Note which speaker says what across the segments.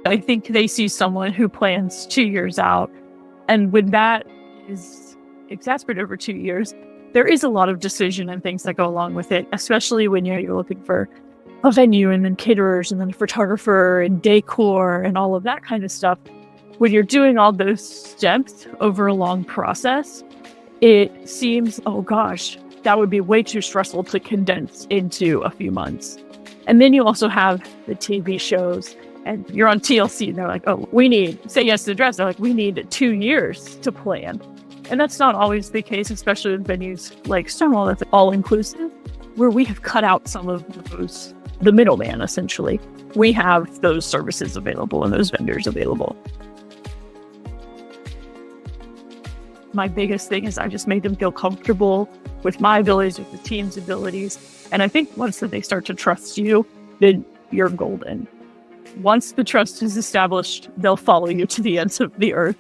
Speaker 1: I think they see someone who plans 2 years out. And when that is exacerbated over 2 years, there is a lot of decision and things that go along with it, especially when you're looking for a venue and then caterers and then a photographer and decor and all of that kind of stuff. When you're doing all those steps over a long process, it seems, oh gosh, that would be way too stressful to condense into a few months. And then you also have the TV shows and you're on TLC and they're like, oh, we need, say yes to the dress. They're like, we need 2 years to plan. And that's not always the case, especially with venues like Stonewall, that's all inclusive, where we have cut out some of those, the middleman, essentially. We have those services available and those vendors available. My biggest thing is I just made them feel comfortable with my abilities, with the team's abilities. And I think once that they start to trust you, then you're golden. Once the trust is established, they'll follow you to the ends of the earth.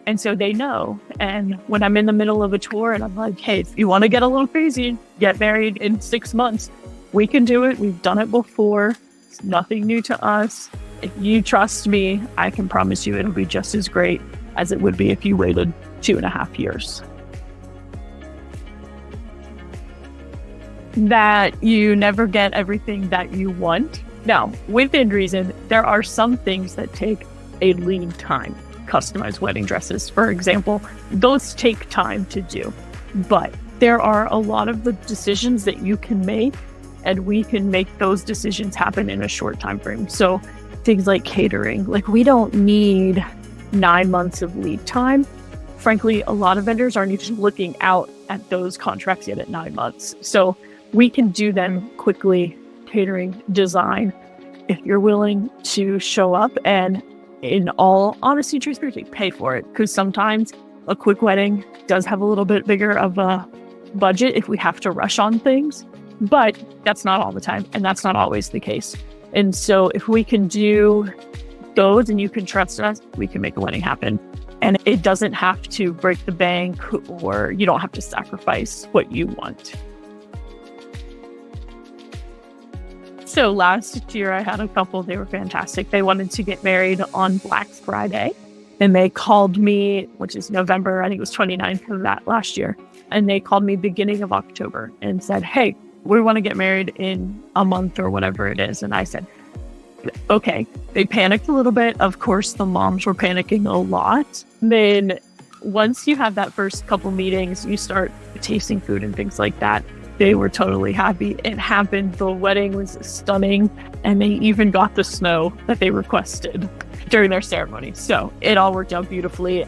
Speaker 1: And so they know. And when I'm in the middle of a tour and I'm like, hey, if you want to get a little crazy, get married in 6 months, we can do it. We've done it before. It's nothing new to us. If you trust me, I can promise you it'll be just as great as it would be if you waited 2.5 years. That you never get everything that you want. Now, within reason, there are some things that take a lead time. Customized wedding dresses, for example, those take time to do. But there are a lot of the decisions that you can make, and we can make those decisions happen in a short time frame. So things like catering, like we don't need 9 months of lead time. Frankly, a lot of vendors aren't even looking out at those contracts yet at 9 months. So we can do them quickly, catering, design, if you're willing to show up and, in all honesty, transparency, pay for it. Because sometimes a quick wedding does have a little bit bigger of a budget if we have to rush on things. But that's not all the time, and that's not always the case. And so if we can do those and you can trust us, we can make a wedding happen. And it doesn't have to break the bank, or you don't have to sacrifice what you want. So last year I had a couple, they were fantastic. They wanted to get married on Black Friday. And they called me, which is November, I think it was 29th of that last year. And they called me beginning of October and said, hey, we want to get married in a month or whatever it is. And I said, okay. They panicked a little bit. Of course, the moms were panicking a lot. Then once you have that first couple meetings, you start tasting food and things like that. They were totally happy. It happened. The wedding was stunning. And they even got the snow that they requested during their ceremony. So it all worked out beautifully.